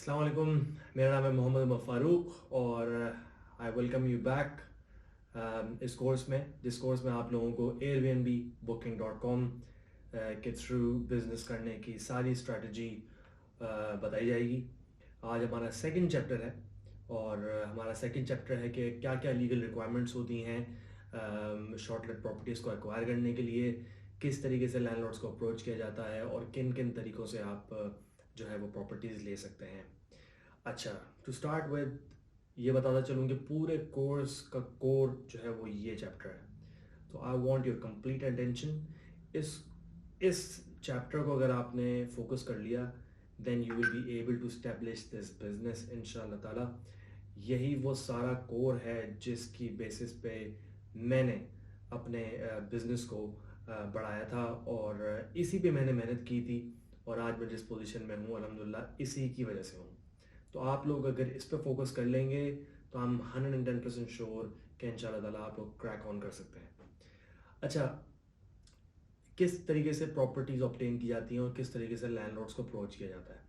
अस्सलाम वालेकुम। मेरा नाम है मोहम्मद उमर फ़ारूक और आई वेलकम यू बैक इस कोर्स में जिस कोर्स में आप लोगों को एयरबीएनबी बुकिंग.com के थ्रू बिज़नेस करने की सारी स्ट्रेटजी बताई जाएगी। आज हमारा सेकंड चैप्टर है और हमारा सेकंड चैप्टर है कि क्या क्या लीगल रिक्वायरमेंट्स होती हैं शॉर्टलेट प्रॉपर्टीज़ को एक्वायर करने के लिए, किस तरीके से लैंडलॉर्ड्स को अप्रोच किया जाता है और किन किन तरीक़ों से आप जो है वो प्रॉपर्टीज़ ले सकते हैं। अच्छा, टू स्टार्ट विद ये बताता चलूँ कि पूरे कोर्स का कोर जो है वो ये चैप्टर है। तो I want your complete attention. इस चैप्टर को अगर आपने फोकस कर लिया then you will be able to establish this business इंशाल्लाह ताला। यही वो सारा कोर है जिसकी बेसिस पे मैंने अपने बिज़नेस को बढ़ाया था और इसी पे मैंने मेहनत की थी और आज मैं जिस पोजीशन में हूँ अल्हम्दुलिल्लाह इसी की वजह से हूँ। तो आप लोग अगर इस पे फोकस कर लेंगे तो हम 110% श्योर कि इंशाल्लाह ताला आप लोग क्रैक ऑन कर सकते हैं। अच्छा, किस तरीके से प्रॉपर्टीज़ ऑब्टेन की जाती हैं और किस तरीके से लैंडलॉर्ड्स को अप्रोच किया जाता है।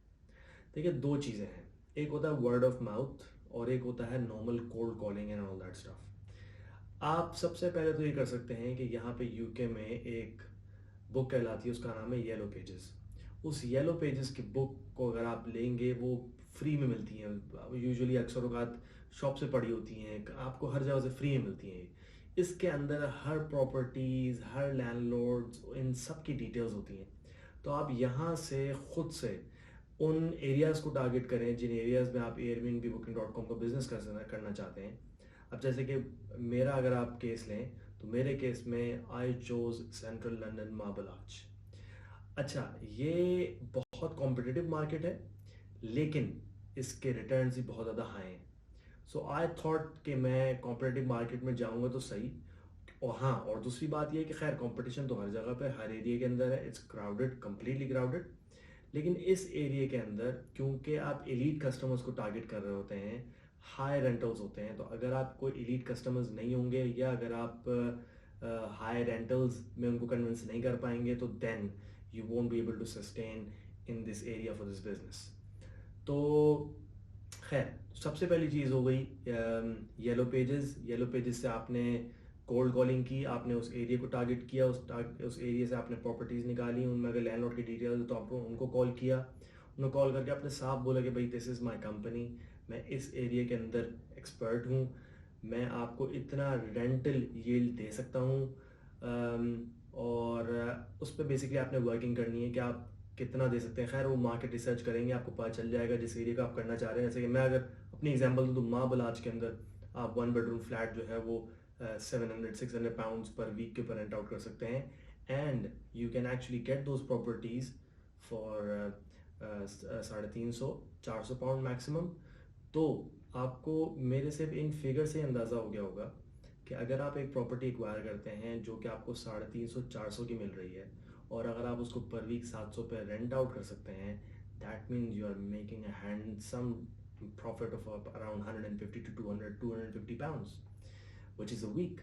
देखिए, दो चीज़ें हैं, एक होता है वर्ड ऑफ माउथ और एक होता है normal cold calling and all that stuff. आप सबसे पहले तो ये कर सकते हैं कि यहाँ पे यूके में एक बुक कहलाती है, उसका नाम है येलो पेजेस। उस येलो पेजेस की बुक को अगर आप लेंगे वो फ्री में मिलती हैं, यूजुअली अक्सर औकात शॉप से पड़ी होती हैं, आपको हर जगह से फ्री में मिलती हैं। इसके अंदर हर प्रॉपर्टीज़, हर लैंडलॉर्ड्स, इन सब की डिटेल्स होती हैं। तो आप यहाँ से ख़ुद से उन एरियाज़ को टारगेट करें जिन एरियाज़ में आप एयरबीएनबी बुकिंग.com का बिज़नेस करना चाहते हैं। अब जैसे कि मेरा अगर आप केस लें तो मेरे केस में I chose central London marble arch. अच्छा, ये बहुत कॉम्पिटिटिव मार्केट है लेकिन इसके रिटर्न्स भी बहुत ज़्यादा हाई हैं। सो आई थॉट कि मैं कॉम्पिटिटिव मार्केट में जाऊंगा तो सही। और हाँ, और दूसरी बात ये है कि खैर कंपटीशन तो हर जगह पे हर एरिया के अंदर है, इट्स क्राउडेड, कम्प्लीटली क्राउडेड। लेकिन इस एरिया के अंदर क्योंकि आप एलीट कस्टमर्स को टारगेट कर रहे होते हैं, हाई रेंटल्स होते हैं, तो अगर आप कोई एलीट कस्टमर्स नहीं होंगे या अगर आप हाई रेंटल्स में उनको कन्विंस नहीं कर पाएंगे तो then you won't be able to sustain in this area for this business. तो खैर, सबसे पहली चीज़ हो गई येलो पेजेस। येलो पेजेस से आपने कोल्ड कॉलिंग की, आपने उस एरिया को टारगेट किया, उस एरिया से आपने प्रॉपर्टीज़ निकाली, उनमें अगर लैंडलॉर्ड की डिटेल्स तो आपको उनको कॉल किया। उन्हें कॉल करके आपने साफ बोला कि भाई दिस इज़ माय कंपनी, मैं इस एरिया के अंदर एक्सपर्ट हूँ, मैं आपको इतना रेंटल यील्ड दे सकता हूँ। और उस पर बेसिकली आपने वर्किंग करनी है कि आप कितना दे सकते हैं। खैर वो मार्केट रिसर्च करेंगे, आपको पता चल जाएगा जिस एरिया का आप करना चाह रहे हैं। जैसे कि मैं अगर अपनी एग्जांपल दूँ तो मार्बल आर्च के अंदर आप 1 बेडरूम फ्लैट जो है वो 700-600 पाउंड्स पर वीक के ऊपर रेंट आउट कर सकते हैं and you can actually get those properties for 350-400 pound maximum. तो आपको मेरे सिर्फ इन फिगर से अंदाज़ा हो गया होगा कि अगर आप एक प्रॉपर्टी एक्वायर करते हैं जो कि आपको 350-400 की मिल रही है और अगर आप उसको पर वीक 700 पे रेंट आउट कर सकते हैं, that means you are making a handsome profit of around 150 to 250 which is a week.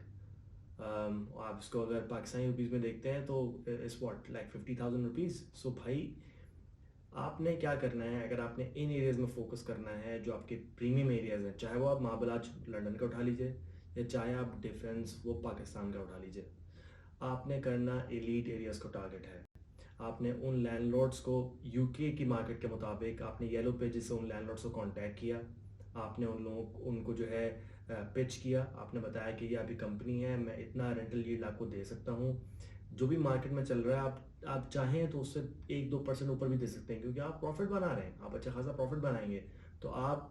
आप इसको अगर पाकिस्तानी रुपीज़ में देखते हैं तो it's what like 50,000 rupees. So भाई, आपने क्या करना है, अगर आपने इन एरियाज़ में फोकस करना है जो आपके प्रीमियम एरियाज़ हैं, चाहे वो आप मार्बल आर्च लंदन का उठा लीजिए या चाहे आप डिफेंस वो पाकिस्तान का उठा लीजिए, आपने करना एलीट एरियाज़ को टारगेट है। आपने उन लैंडलॉर्ड्स को यूके की मार्केट के मुताबिक आपने येलो पेजेस से उन लैंडलॉर्ड्स को कांटेक्ट किया, आपने उनको जो है पिच किया, आपने बताया कि ये अभी कंपनी है, मैं इतना रेंटल यील्ड आपको दे सकता हूँ। जो भी मार्केट में चल रहा है आप चाहें तो उससे 1-2% ऊपर भी दे सकते हैं क्योंकि आप प्रॉफिट बना रहे हैं, आप अच्छा खासा प्रॉफिट बनाएंगे। तो आप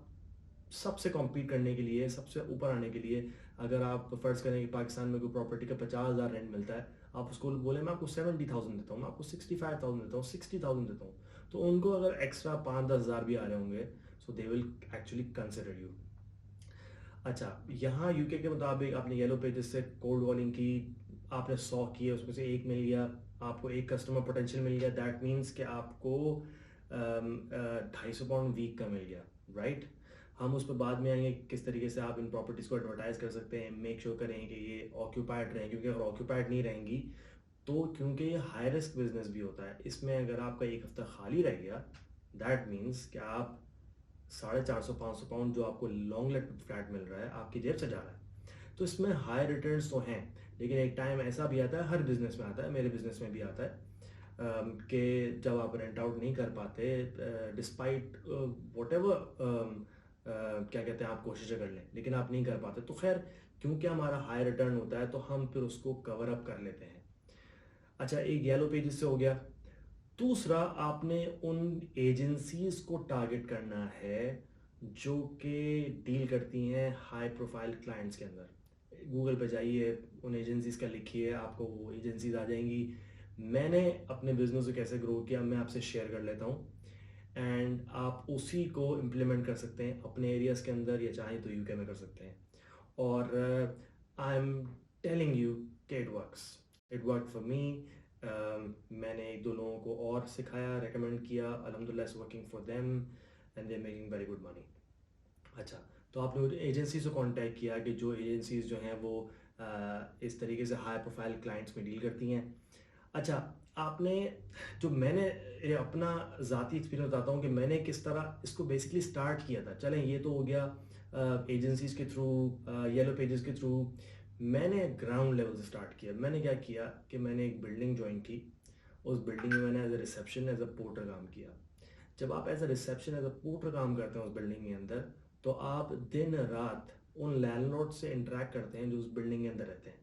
सबसे कॉम्पीट करने के लिए, सबसे ऊपर आने के लिए, अगर आप फ़र्ज़ करें कि पाकिस्तान में कोई प्रॉपर्टी का 50,000 रेंट मिलता है, आप उसको बोले मैं आपको 70,000 देता हूँ, मैं आपको 65,000 देता हूँ, 60,000 देता हूँ, तो उनको अगर एक्स्ट्रा 5-10 हज़ार भी आ रहे होंगे so they will actually consider you. अच्छा, यहाँ यूके के मुताबिक आपने येलो पेजेस से कोल्ड कॉलिंग की, आपने 100 किए, उसमें से एक मिल गया, आपको एक कस्टमर पोटेंशियल मिल गया, दैट मीन्स कि आपको 250 पाउंड वीक का मिल गया, राइट। हम उस पर बाद में आएंगे किस तरीके से आप इन प्रॉपर्टीज़ को एडवर्टाइज कर सकते हैं, मेक श्योर करें कि ये ऑक्यूपाइड रहें, क्योंकि अगर ऑक्यूपाइड नहीं रहेंगी तो क्योंकि ये हाई रिस्क बिजनेस भी होता है, इसमें अगर आपका एक हफ्ता खाली रह गया दैट मीन्स कि आप £450-500 जो आपको लॉन्ग लेट फ्लैट मिल रहा है आपकी जेब से जा रहा है। तो इसमें हाई रिटर्न्स तो हैं, लेकिन एक टाइम ऐसा भी आता है, हर बिजनेस में आता है, मेरे बिजनेस में भी आता है, कि जब आप रेंट आउट नहीं कर पाते, डिस्पाइट वॉट एवर क्या कहते हैं, आप कोशिशें कर लें लेकिन आप नहीं कर पाते, तो खैर क्योंकि हमारा हाई रिटर्न होता है तो हम फिर उसको कवर अप कर लेते हैं। अच्छा, एक येलो पेजेस से हो गया। दूसरा, आपने उन एजेंसीज को टारगेट करना है जो कि डील करती हैं हाई प्रोफाइल क्लाइंट्स के अंदर। गूगल पे जाइए, उन एजेंसीज का लिखिए, आपको वो एजेंसीज आ जाएंगी। मैंने अपने बिजनेस को कैसे ग्रो किया मैं आपसे शेयर कर लेता हूँ, एंड आप उसी को इम्प्लीमेंट कर सकते हैं अपने एरियाज के अंदर, या चाहें तो यूके में कर सकते हैं। और आई एम टेलिंग यू कि इट वर्क फॉर मी। मैंने एक दो लोगों को और सिखाया, रेकमेंड किया, अल्हम्दुलिल्लाह it's working for them and they making very good money. अच्छा, तो आपने एजेंसी से कांटेक्ट किया कि जो एजेंसीज जो हैं वो इस तरीके से हाई प्रोफाइल क्लाइंट्स में डील करती हैं। अच्छा, आपने जो मैंने अपना ज़ाती एक्सपीरियंस बताता हूँ कि मैंने किस तरह इसको बेसिकली स्टार्ट किया था। चलें, ये तो हो गया एजेंसीज़ के थ्रू, येलो पेजेस के थ्रू। मैंने ग्राउंड लेवल से स्टार्ट किया। मैंने क्या किया कि मैंने एक बिल्डिंग ज्वाइन की। उस बिल्डिंग में मैंने as a reception, as a porter काम किया। जब आप as a reception, as a porter काम करते हैं उस बिल्डिंग के अंदर, तो आप दिन रात उन लैंडलॉर्ड से इंटरेक्ट करते हैं जो उस बिल्डिंग के अंदर रहते हैं।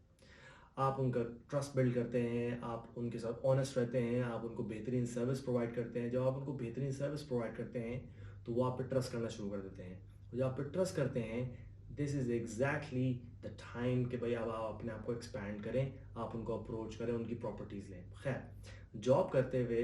आप उनका ट्रस्ट बिल्ड करते हैं, आप उनके साथ ऑनेस्ट रहते हैं, आप उनको बेहतरीन सर्विस प्रोवाइड करते हैं। जब आप उनको बेहतरीन सर्विस प्रोवाइड करते हैं तो वो आप पे ट्रस्ट करना शुरू कर देते हैं। और जब आप पे ट्रस्ट करते हैं, this is exactly the time कि भाई अब आप अपने आप को एक्सपैंड करें, आप उनको अप्रोच करें, उनकी प्रॉपर्टीज़ लें। खैर, जॉब करते हुए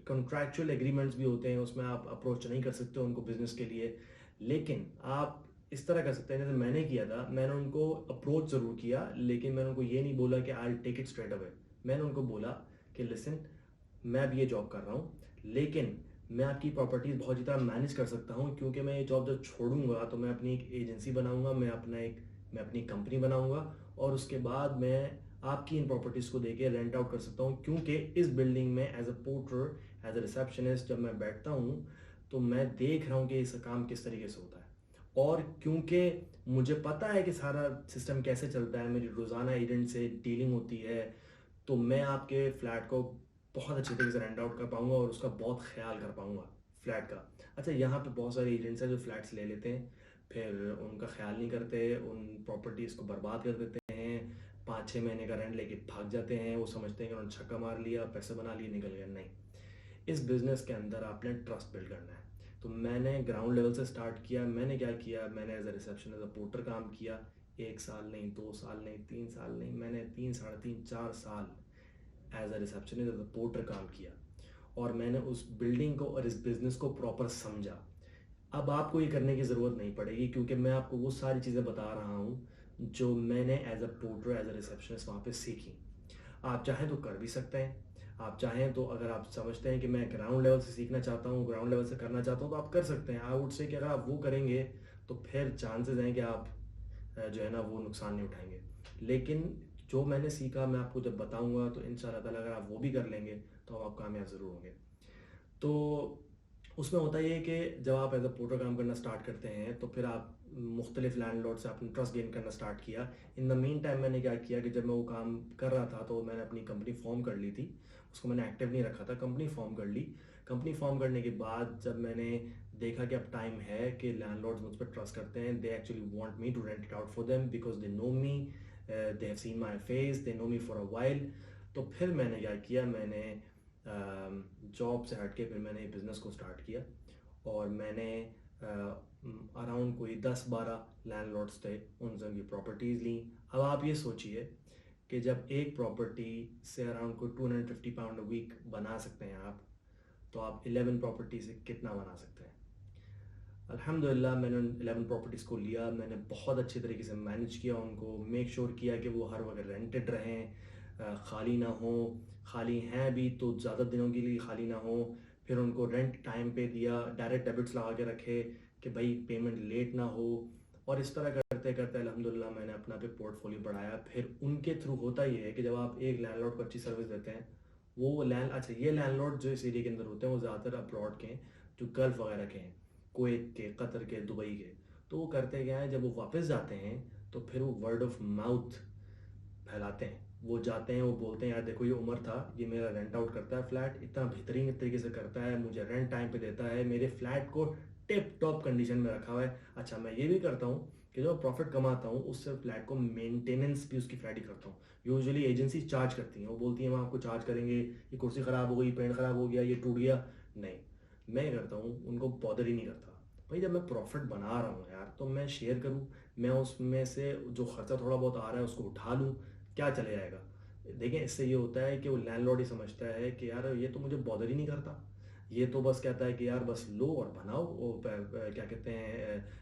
कॉन्ट्रैक्चुअल एग्रीमेंट्स भी होते हैं, उसमें आप अप्रोच नहीं कर सकते उनको बिजनेस के लिए, लेकिन आप इस तरह कर सकते हैं जैसे मैंने किया था। मैंने उनको अप्रोच ज़रूर किया, लेकिन मैंने उनको ये नहीं बोला कि I take it straight away. मैंने उनको बोला कि लिसन, मैं अब ये जॉब कर रहा हूँ, लेकिन मैं आपकी प्रॉपर्टीज़ बहुत ही तरह मैनेज कर सकता हूँ, क्योंकि मैं ये जॉब जब छोड़ूंगा तो मैं अपनी एक एजेंसी बनाऊंगा, मैं अपनी कंपनी बनाऊंगा, और उसके बाद मैं आपकी इन प्रॉपर्टीज़ को देके रेंट आउट कर सकता हूँ। क्योंकि इस बिल्डिंग में as a porter, as a receptionist जब मैं बैठता हूँ तो मैं देख रहा हूँ कि इस काम किस तरीके से होता है, और क्योंकि मुझे पता है कि सारा सिस्टम कैसे चलता है, मेरी रोज़ाना एजेंट से डीलिंग होती है, तो मैं आपके फ्लैट को बहुत अच्छी तरीके से रेंट आउट कर पाऊंगा और उसका बहुत ख्याल कर पाऊंगा फ्लैट का। अच्छा, यहाँ पे बहुत सारे एजेंट्स हैं जो फ्लैट्स ले लेते हैं, फिर उनका ख्याल नहीं करते, उन प्रॉपर्टीज़ को बर्बाद कर देते हैं, 5-6 महीने का रेंट लेके भाग जाते हैं। वो समझते हैं कि उन्होंने छक्का मार लिया, पैसे बना लिए, निकल गए। नहीं, इस बिज़नेस के अंदर आपने ट्रस्ट बिल्ड करना है। तो मैंने ग्राउंड लेवल से स्टार्ट किया। मैंने क्या किया, मैंने as a reception, as a porter काम किया। 1 साल नहीं, 2 साल नहीं, 3 साल नहीं, मैंने 3, 3.5, 4 साल as a reception, as a porter काम किया, और मैंने उस बिल्डिंग को और इस बिज़नेस को प्रॉपर समझा। अब आपको ये करने की ज़रूरत नहीं पड़ेगी, क्योंकि मैं आपको वो सारी चीज़ें बता रहा हूँ जो मैंने as a porter, as a receptionist वहाँ पे सीखी। आप चाहें तो कर भी सकते हैं। आप चाहें तो, अगर आप समझते हैं कि मैं ग्राउंड लेवल से सीखना चाहता हूँ, ग्राउंड लेवल से करना चाहता हूँ, तो आप कर सकते हैं। आई वुड से कि अगर आप वो करेंगे तो फिर चांसेस हैं कि आप जो है ना वो नुकसान नहीं उठाएंगे। लेकिन जो मैंने सीखा मैं आपको जब बताऊंगा, तो इंशाल्लाह ताला अगर आप वो भी कर लेंगे तो आप कामयाब ज़रूर होंगे। तो उसमें होता ये है कि जब आप एज अ पोर्टर काम करना स्टार्ट करते हैं तो फिर आप मुख्तलिफ लैंडलॉर्ड से अपनी ट्रस्ट गेन करना स्टार्ट किया। इन द मीन टाइम मैंने क्या किया कि जब मैं वो काम कर रहा था तो मैंने अपनी कंपनी फॉर्म कर ली थी। उसको मैंने एक्टिव नहीं रखा था, कंपनी फॉर्म कर ली। कंपनी फॉर्म करने के बाद जब मैंने देखा कि अब टाइम है कि लैंडलॉर्ड्स मुझ पर ट्रस्ट करते हैं, they actually want me to rent it out for them because they know me, they have seen my face, they know me for a while. तो फिर मैंने क्या किया, मैंने जॉब से हट के फिर मैंने बिज़नेस को स्टार्ट किया, और मैंने अराउंड कोई 10-12 लैंडलॉर्ड्स थे, उनसे उनकी प्रॉपर्टीज़ ली। अब आप ये सोचिए कि जब एक प्रॉपर्टी से अराउंड कोई £250 अ वीक बना सकते हैं आप, तो आप 11 प्रॉपर्टी से कितना बना सकते हैं। अल्हम्दुलिल्लाह मैंने उन 11 प्रॉपर्टीज़ को लिया, मैंने बहुत अच्छे तरीके से मैनेज किया उनको, मेक श्योर किया कि वो हर वक्त रेंटेड रहें, ख़ाली ना हो, ख़ाली हैं भी तो ज़्यादा दिनों के लिए ख़ाली ना हो। फिर उनको रेंट टाइम पे दिया, डायरेक्ट डेबिट्स लगा के रखे कि भाई पेमेंट लेट ना हो। और इस तरह करते करते अल्हम्दुलिल्लाह मैंने अपना पे पोर्टफोलियो बढ़ाया। फिर उनके थ्रू होता ये है कि जब आप एक लैंडलॉर्ड को अच्छी सर्विस देते हैं, वो लैंड अच्छा ये लैंडलॉर्ड जो इस एरिया के अंदर होते हैं वो ज़्यादातर अब्रॉड के हैं, जो गल्फ़ वगैरह के हैं। कुवैत के, कतर के, दुबई के। तो वो करते क्या है, जब वो वापस जाते हैं तो फिर वो वर्ड ऑफ माउथ फैलाते हैं। वो जाते हैं, वो बोलते हैं यार देखो ये उमर था, ये मेरा रेंट आउट करता है फ्लैट, इतना बेहतरीन तरीके से करता है, मुझे रेंट टाइम पे देता है, मेरे फ्लैट को टिप टॉप कंडीशन में रखा हुआ है। अच्छा मैं ये भी करता हूँ कि जो प्रॉफिट कमाता हूँ उससे फ्लैट को मेंटेनेंस भी उसकी फ्लैट ही करता हूँ। यूजुअली एजेंसी चार्ज करती हैं, वो बोलती हैं हम आपको चार्ज करेंगे, ये कुर्सी ख़राब हो गई, पेंट ख़राब हो गया, ये टूट गया। नहीं, मैं करता हूँ, उनको बॉदर ही नहीं करता। भाई जब मैं प्रॉफिट बना रहा हूँ यार तो मैं शेयर करूँ, मैं उसमें से जो खर्चा थोड़ा बहुत आ रहा है उसको उठा लूँ, क्या चले जाएगा। देखें इससे ये होता है कि वो लैंडलॉर्ड ही समझता है कि यार ये तो मुझे बॉदर ही नहीं करता, ये तो बस कहता है कि यार बस लो और बनाओ, वो क्या कहते हैं,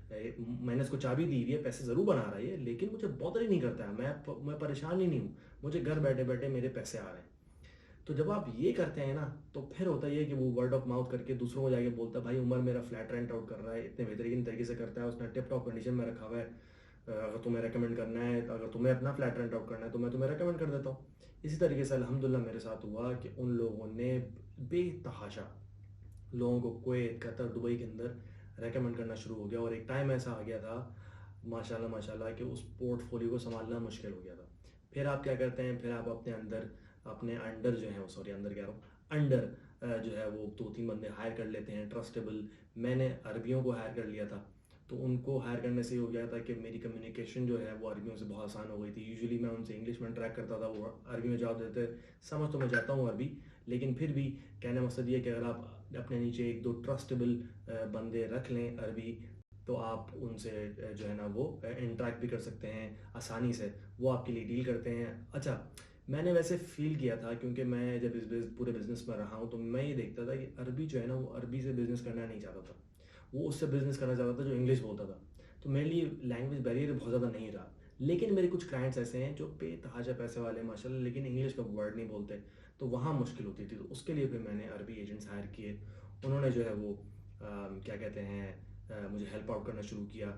मैंने इसको चाबी दी हुई है, पैसे ज़रूर बना रहा है ये, लेकिन मुझे बॉदर ही नहीं करता है, मैं परेशान ही नहीं हूँ, मुझे घर बैठे बैठे मेरे पैसे आ रहे हैं। तो जब आप ये करते हैं ना तो फिर होता ये है कि वो वर्ड ऑफ माउथ करके दूसरों को जाके बोलता है भाई उमर मेरा फ्लैट रेंट आउट कर रहा है, इतने बेहतरीन तरीके से करता है, उसने टिप टॉप कंडीशन में रखा हुआ है, अगर तुम्हें रेकमेंड करना है, अगर तुम्हें अपना फ्लैट रेंट आउट करना है तो मैं तुम्हें रेकमेंड कर देता हूँ। इसी तरीके से अल्हम्दुलिल्लाह मेरे साथ हुआ कि उन लोगों ने बेतहाशा लोगों को कुवैत, कतर, दुबई के अंदर रेकमेंड करना शुरू हो गया, और एक टाइम ऐसा आ गया था माशाल्लाह माशाल्लाह कि उस पोर्टफोलियो को संभालना मुश्किल हो गया था। फिर आप क्या करते हैं, फिर आप अपने अंडर जो है, वो सॉरी अंदर कह रहा हूँ, अंडर जो है वो 2-3 बंदे हायर कर लेते हैं ट्रस्टेबल। मैंने अरबियों को हायर कर लिया था, तो उनको हायर करने से ये हो गया था कि मेरी कम्युनिकेशन जो है वो अरबियों से बहुत आसान हो गई थी। यूजुअली मैं उनसे इंग्लिश में इंटरेक्ट करता था, वो अरबी में जवाब देते, समझ तो मैं जाता हूँ अरबी, लेकिन फिर भी कहने का मकसद ये कि अगर आप अपने नीचे 1-2 ट्रस्टेबल बंदे रख लें अरबी, तो आप उनसे जो है ना वो इंटरेक्ट भी कर सकते हैं आसानी से, वो आपके लिए डील करते हैं। अच्छा मैंने वैसे फ़ील किया था, क्योंकि मैं जब इस पूरे बिज़नेस में रहा हूँ तो मैं ये देखता था कि अरबी जो है ना वो अरबी से बिज़नेस करना नहीं चाहता था, वो उससे बिज़नेस करना चाहता था जो इंग्लिश बोलता था। तो मेरे लिए लैंग्वेज बैरियर बहुत ज़्यादा नहीं रहा। लेकिन मेरे कुछ क्लाइंट्स ऐसे हैं जो बेतहाशा पैसे वाले हैं माशाल्लाह, लेकिन इंग्लिश का वर्ड नहीं बोलते, तो वहाँ मुश्किल होती थी। तो उसके लिए फिर मैंने अरबी एजेंट्स हायर किए, उन्होंने जो है वो क्या कहते हैं, मुझे हेल्प आउट करना शुरू किया,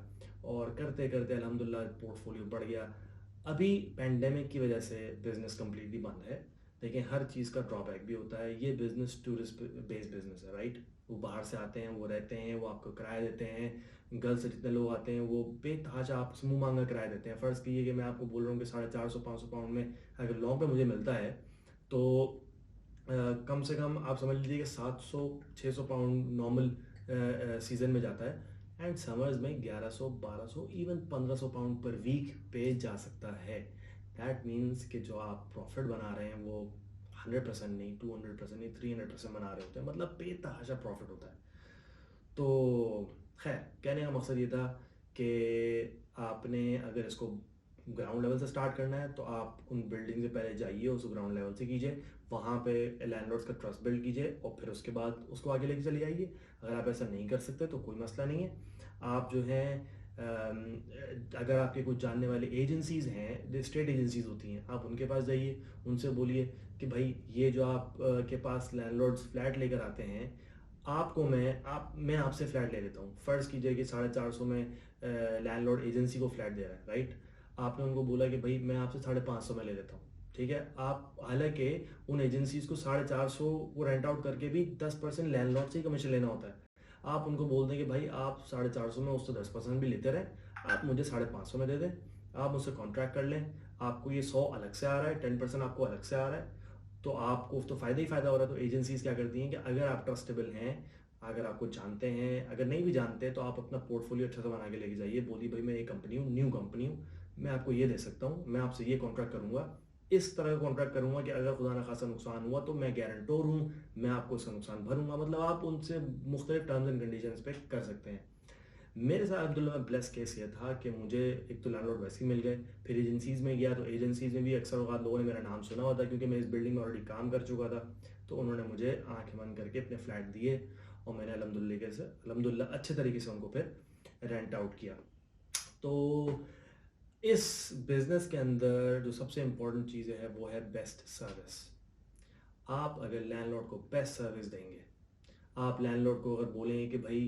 और करते करते अल्हम्दुलिल्लाह पोर्टफोलियो बढ़ गया। अभी पैंडेमिक की वजह से बिज़नेस कम्प्लीटली बंद है, लेकिन हर चीज़ का ड्रॉबैक भी होता है। ये बिज़नेस टूरिस्ट बेस्ड बिज़नेस है, राइट। वो बाहर से आते हैं, वो रहते हैं, वो आपको किराया देते हैं, गर्ल्स से जितने लोग आते हैं वो बेतहाशा आपसे मुँह मांगा किराया देते हैं। फ़र्ज़ कीजिए कि मैं आपको बोल रहा हूँ कि 450-500 पाउंड में अगर लॉन्ग पे मुझे मिलता है, तो कम से कम आप समझ लीजिए कि 700-600 पाउंड नॉर्मल सीज़न में जाता है, एंड समर्स में 1100-1200 इवन 1500 पाउंड पर वीक पे जा सकता है। दैट मीन्स कि जो आप प्रॉफिट बना रहे हैं वो 100% नहीं, 200% नहीं, 300% बना रहे होते हैं, मतलब बेतहाशा प्रॉफिट होता है। तो खैर कहने का मकसद ये था कि आपने अगर इसको ग्राउंड लेवल से स्टार्ट करना है तो आप उन बिल्डिंग से पहले जाइए, उस ग्राउंड लेवल से कीजिए, वहाँ पे लैंडलॉर्ड्स का ट्रस्ट बिल्ड कीजिए, और फिर उसके बाद उसको आगे लेके चले जाइए। अगर आप ऐसा नहीं कर सकते तो कोई मसला नहीं है, आप जो है अगर आपके कुछ जानने वाले एजेंसीज़ हैं, स्टेट एजेंसीज़ होती हैं, आप उनके पास जाइए, उनसे बोलिए कि भाई ये जो आप के पास लैंडलॉर्ड्स फ्लैट लेकर आते हैं, आपको मैं आपसे फ्लैट ले लेता हूँ। फ़र्ज़ कीजिए कि 450 में लैंडलॉर्ड एजेंसी को फ्लैट दे रहा है, राइट। आपने उनको बोला कि भाई मैं आपसे 550 में ले लेता हूँ, ठीक है। आप हालांकि उन एजेंसीज को 450 को रेंट आउट करके भी 10% लैंडलॉर्ड से ही कमीशन लेना होता है। आप उनको बोल दें कि भाई आप 450 में उससे 10% भी लेते रहें, आप मुझे 550 में दे दें, आप मुझसे कॉन्ट्रैक्ट कर लें, आपको ये 100 अलग से आ रहा है, 10% आपको अलग से आ रहा है, तो आपको तो फ़ायदा ही फ़ायदा हो रहा है। तो एजेंसीज़ क्या करती हैं कि अगर आप ट्रस्टेबल हैं, अगर आपको जानते हैं, अगर नहीं भी जानते तो आप अपना पोर्टफोलियो अच्छा सा बना के लेके जाइए, बोलिए भाई मैं एक कंपनी हूँ, न्यू कंपनी हूँ, मैं आपको ये दे सकता हूँ, मैं आपसे ये कॉन्ट्रैक्ट करूँगा, इस तरह का कॉन्ट्रैक्ट करूँगा कि अगर खुदा न खासा नुकसान हुआ तो मैं गारंटोर हूँ, मैं आपको इसका नुकसान भरूँगा। मतलब आप उनसे मुख्तलिफ टर्म्स एंड कंडीशंस पे कर सकते हैं। मेरे साथ अब्दुल्ला में ब्लेस केस ये था कि मुझे एक तो लैंडलॉर्ड वैसे ही मिल गए, फिर एजेंसीज़ में गया तो एजेंसीज़ में भी अक्सर औक़ात लोगों ने मेरा नाम सुना हुआ था, क्योंकि मैं इस बिल्डिंग में ऑलरेडी काम कर चुका था, तो उन्होंने मुझे आंखें बंद करके अपने फ्लैट दिए, और मैंने अल्हम्दुलिल्लाह अच्छे तरीके से उनको फिर रेंट आउट किया। तो इस बिज़नेस के अंदर जो सबसे इम्पोर्टेंट चीज़ है वो है बेस्ट सर्विस। आप अगर लैंडलॉर्ड को बेस्ट सर्विस देंगे, आप लैंडलॉर्ड को अगर बोलेंगे कि भाई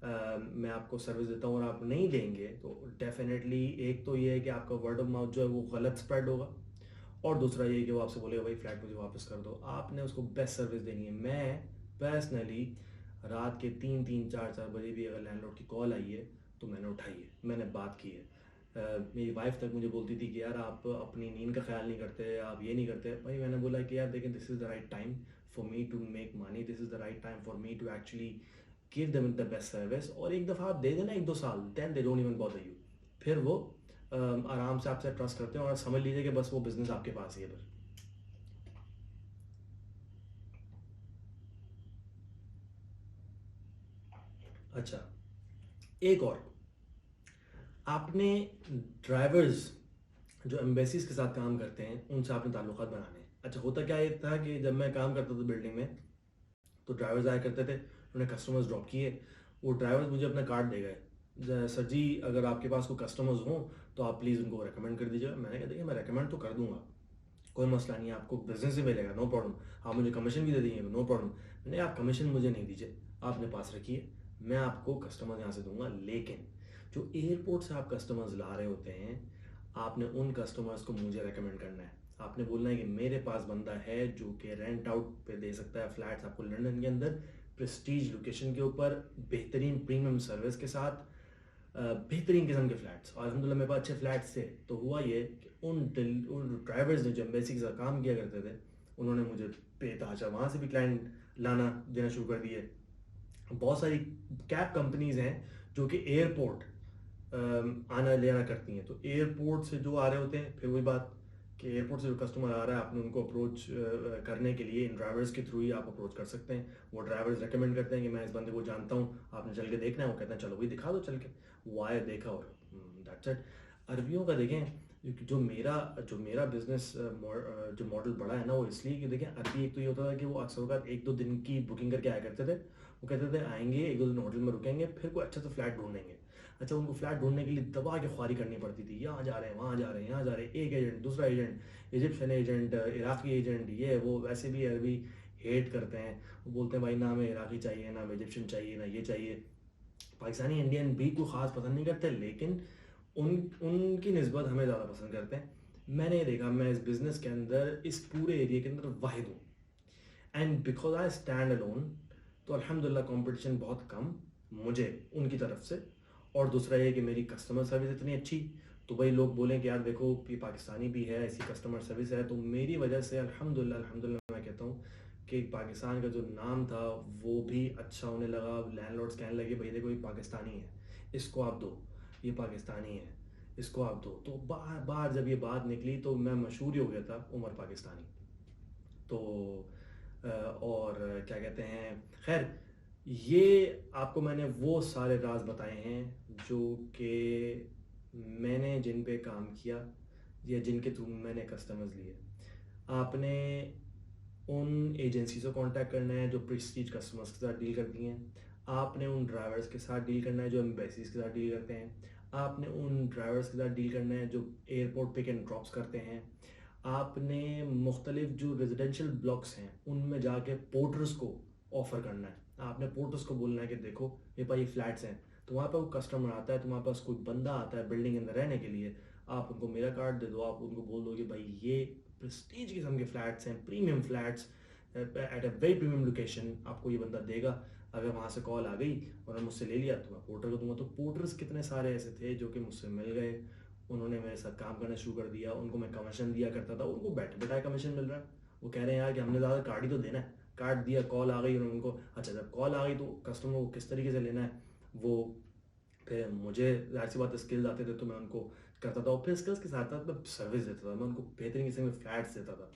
मैं आपको सर्विस देता हूँ और आप नहीं देंगे, तो डेफिनेटली एक तो ये है कि आपका वर्ड ऑफ माउथ जो है वो गलत स्प्रेड होगा, और दूसरा ये है कि वो आपसे बोलेगा भाई फ्लैट मुझे वापस कर दो। आपने उसको बेस्ट सर्विस देनी है। मैं पर्सनली रात के 3-3 4-4 बजे भी अगर लैंडलॉर्ड की कॉल आई है तो मैंने उठाई है, मैंने बात की है। मेरी वाइफ तक मुझे बोलती थी कि यार आप अपनी नींद का ख्याल नहीं करते, आप ये नहीं करते। भाई मैंने बोला कि यार देखें, this is the right time for me to make money, this is the right time for me to actually give them the best service. और एक दफ़ा आप दे देना 1-2 साल, then they don't even bother you. फिर वो आराम से आपसे ट्रस्ट करते हैं और समझ लीजिए कि बस वो बिज़नेस आपके पास ही है फिर। अच्छा, एक और, आपने ड्राइवर्स जो एम्बेसीज के साथ काम करते हैं उनसे आपने ताल्लुकात बनाने हैं। अच्छा, होता क्या ये था कि जब मैं काम करता था बिल्डिंग में तो ड्राइवर्स आया करते थे, उन्होंने कस्टमर्स ड्रॉप किए, वो ड्राइवर्स मुझे अपना कार्ड दे गए, सर जी अगर आपके पास कोई कस्टमर्स हों तो आप प्लीज़ उनको रेकमेंड कर दीजिए। मैंने कहा देखिए मैं रेकमेंड तो कर दूंगा, कोई मसला नहीं है, आपको बिजनेस भी मिलेगा, नो प्रॉब्लम, आप मुझे कमीशन भी दे देंगे, नो प्रॉब्लम। मैंने, आप कमीशन मुझे नहीं दीजिए, आप अपने पास रखिए, मैं आपको कस्टमर यहाँ से दूंगा, लेकिन जो एयरपोर्ट से आप कस्टमर्स ला रहे होते हैं, आपने उन कस्टमर्स को मुझे रेकमेंड करना है। आपने बोलना है कि मेरे पास बंदा है जो कि रेंट आउट पे दे सकता है फ्लैट्स आपको लंदन के अंदर, प्रेस्टीज लोकेशन के ऊपर, बेहतरीन प्रीमियम सर्विस के साथ, बेहतरीन किस्म के फ्लैट्स। और अलहमदिल्ला मेरे पास अच्छे फ्लैट्स थे। तो हुआ ये कि उन ड्राइवर्स ने जो एम्बेसी के साथ काम किया करते थे, उन्होंने मुझे बेतहाशा वहाँ से भी क्लाइंट लाना देना शुरू कर दिए। बहुत सारी कैब कंपनीज हैं जो कि एयरपोर्ट आना लेना करती हैं, तो एयरपोर्ट से जो आ रहे होते हैं, फिर वही बात कि एयरपोर्ट से जो कस्टमर आ रहा है आपने उनको अप्रोच करने के लिए इन ड्राइवर्स के थ्रू ही आप अप्रोच कर सकते हैं। वो ड्राइवर्स रेकमेंड करते हैं कि मैं इस बंदे को जानता हूँ, आपने चल के देखना है, वो कहते हैं चलो भाई दिखा दो चल के, वो आया देखा और दैट्स इट। अरबियों का देखें, जो मेरा बिजनेस जो मॉडल बड़ा है ना, वो इसलिए कि देखें अरबी एक तो ये होता था कि वो अक्सर वक्त 1-2 दिन की बुकिंग करके आया करते थे। वो कहते थे आएंगे 1-2 दिन होटल में रुकेंगे, फिर कोई अच्छा सा फ्लैट ढूंढेंगे। अच्छा, उनको फ्लैट ढूंढने के लिए दबा के ख्वारी करनी पड़ती थी, यहाँ जा रहे हैं, वहाँ जा रहे हैं, यहाँ जा रहे हैं, एक एजेंट, दूसरा agent, Egyptian agent, Iraqi agent, ये वो। वैसे भी अरबी हेट करते हैं, वो बोलते हैं भाई ना हमें इराकी चाहिए, ना हमें इजिप्शियन चाहिए, ना ये चाहिए। पाकिस्तानी इंडियन भी कोई ख़ास पसंद नहीं करते, लेकिन उन उनकी निस्बत हमें ज़्यादा पसंद करते हैं। मैंने ये देखा, मैं इस बिज़नेस के अंदर, इस पूरे एरिया के अंदर वाहिद हूँ, and because I stand alone, तो अल्हम्दुलिल्लाह कंपटीशन बहुत कम मुझे उनकी तरफ से। और दूसरा ये कि मेरी कस्टमर सर्विस इतनी अच्छी, तो भाई लोग बोलें कि यार देखो ये पाकिस्तानी भी है, ऐसी कस्टमर सर्विस है, तो मेरी वजह से अल्हम्दुलिल्लाह अल्हम्दुलिल्लाह मैं कहता हूँ कि पाकिस्तान का जो नाम था वो भी अच्छा होने लगा। लैंडलॉर्ड्स कहने लगे भाई देखो ये पाकिस्तानी है, इसको आप दो, ये पाकिस्तानी है, इसको आप दो। तो बार बार जब ये बात निकली तो मैं मशहूर ही हो गया था उमर पाकिस्तानी। तो और क्या कहते हैं, खैर ये आपको मैंने वो सारे राज बताए हैं जो कि मैंने जिन पे काम किया या जिनके थ्रू मैंने कस्टमर्स लिए। आपने उन एजेंसी से कांटेक्ट करना है जो प्रेस्टीज कस्टमर्स के साथ डील करती हैं, आपने उन ड्राइवर्स के साथ डील करना है जो एम्बेसीज के साथ डील करते हैं, आपने उन ड्राइवर्स के साथ डील करना है जो एयरपोर्ट पिक एंड ड्रॉप्स करते हैं, आपने मुख्तलिफ जो रेजिडेंशियल ब्लॉक्स हैं उनमें जाके पोर्टर्स को ऑफ़र करना है। आपने पोर्टर्स को बोलना है कि देखो मेरे पास ये फ्लैट्स हैं, तो वहाँ पर वो कस्टमर आता है, तो वहाँ पास कोई बंदा आता है बिल्डिंग के अंदर रहने के लिए, आप उनको मेरा कार्ड दे दो, आप उनको बोल दो कि भाई ये प्रेस्टीज किस्म के फ्लैट्स हैं, premium flats at a very premium location, आपको ये बंदा देगा। अगर वहाँ से कॉल आ गई और मुझसे ले लिया तो मैं पोर्टर को दूंगा। तो पोर्टर्स कितने सारे ऐसे थे जो कि मुझसे मिल गए, उन्होंने मेरे साथ काम करना शुरू कर दिया, उनको मैं कमीशन दिया करता था, उनको बैठे बैठाए कमीशन मिल रहा है। वो कह रहे हैं यार कि हमने ज़्यादा कार्ड ही तो देना है, कार्ड दिया, कॉल आ गई, उन्होंने उनको, अच्छा जब कॉल आ गई तो कस्टमर को किस तरीके से लेना है वो, फिर मुझे जाहिर सी बात है स्किल्स आते थे तो मैं उनको करता था, और फिर स्किल्स के साथ साथ मैं सर्विस देता था, मैं उनको बेहतरीन किस्म के फ्लैट्स देता था।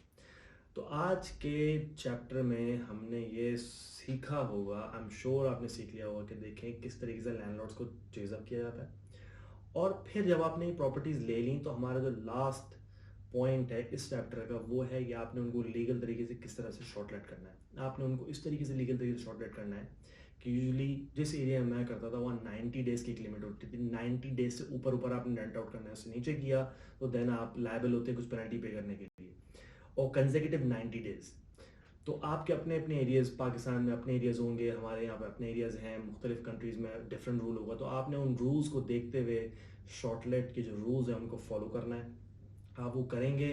तो आज के चैप्टर में हमने ये सीखा होगा, आई एम श्योर आपने सीख लिया होगा कि देखें किस तरीके से लैंडलॉर्ड्स को चेज़अप किया जाता है। और फिर जब आपने ये प्रॉपर्टीज़ ले ली तो हमारा जो लास्ट पॉइंट है इस चैप्टर का वो है कि आपने उनको लीगल तरीके से किस तरह से शॉर्टलेट करना है। आपने उनको इस तरीके से लीगल तरीके से शॉर्टलेट करना है कि यूजुअली जिस एरिया में मैं करता था वहाँ 90 डेज़ की एक लिमिट होती थी। 90 डेज से ऊपर ऊपर आपने रेंट आउट करना है, उससे नीचे किया तो देन आप लायबल होते हैं कुछ पेनल्टी पे करने के लिए, और कंसेक्यूटिव 90 डेज़। तो आपके अपने अपने एरियाज़, पाकिस्तान में अपने एरियाज़ होंगे, हमारे यहाँ पे अपने एरियाज़ हैं, मुख्तलिफ कंट्रीज़ में डिफरेंट रूल होगा, तो आपने उन रूल्स को देखते हुए शॉर्टलेट के जो रूल्स हैं उनको फॉलो करना है। आप वो करेंगे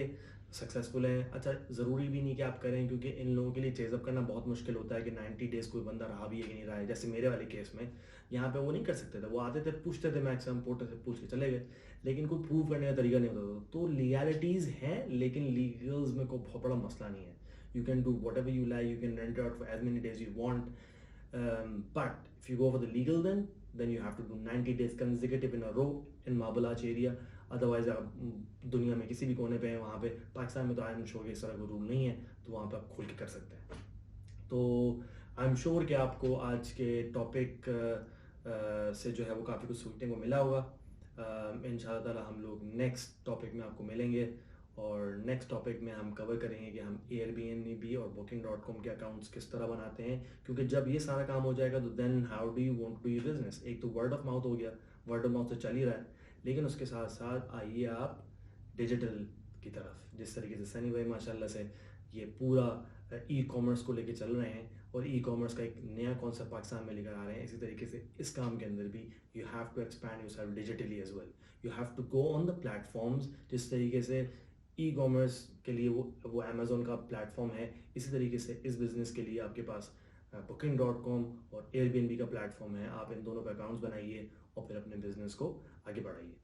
सक्सेसफुल हैं। अच्छा, ज़रूरी भी नहीं कि आप करें, क्योंकि इन लोगों के लिए चेज़अप करना बहुत मुश्किल होता है कि 90 डेज़ कोई बंदा रहा भी है कि नहीं रहा है। जैसे मेरे वाले केस में यहाँ पे वो नहीं कर सकते थे, वो आते थे, पूछते थे, मैक्सिमम पोर्टर से पूछ के चले गए, लेकिन कोई प्रूव करने का तरीका नहीं होता था। तो लीगैलिटीज़ हैं, लेकिन लीगल्स में कोई बहुत बड़ा मसला नहीं है। You can do whatever you like, you can rent out for as many days you want, but if you go for the legal, then you have to do 90 days consecutive in a row in Marble Arch area. Otherwise आप दुनिया में किसी भी कोने पे हैं, वहाँ पे पाकिस्तान में तो आई एम श्योर कि इस तरह का रूल नहीं है, तो वहाँ पे आप खुल के कर सकते हैं। तो आई एम श्योर कि आपको आज के टॉपिक से जो है वो काफ़ी कुछ सीखने को मिला होगा। इंशाल्लाह ताला हम लोग नेक्स्ट टॉपिक में आपको मिलेंगे, और नेक्स्ट टॉपिक में हम कवर करेंगे कि हम एयरबीएनबी और booking.com के अकाउंट्स किस तरह बनाते हैं, क्योंकि जब ये सारा काम हो जाएगा तो then how do you want to do your business. एक तो वर्ड ऑफ माउथ हो गया, वर्ड ऑफ माउथ तो चल ही रहा है, लेकिन उसके साथ साथ आइए आप डिजिटल की तरफ, जिस तरीके से सनी भाई माशाल्लाह से ये पूरा ई कॉमर्स को लेके चल रहे हैं, और ई कॉमर्स का एक नया कॉन्सेप्ट पाकिस्तान में लेकर आ रहे हैं। इसी तरीके से इस काम के अंदर भी you have to expand yourself digitally as well. You have to go on the platforms, जिस तरीके से ई कॉमर्स के लिए वो अमेज़ोन का प्लेटफॉर्म है, इसी तरीके से इस बिज़नेस के लिए आपके पास booking.com और एयरबीएनबी का प्लेटफॉर्म है। आप इन दोनों पे अकाउंट्स बनाइए और फिर अपने बिजनेस को आगे बढ़ाइए।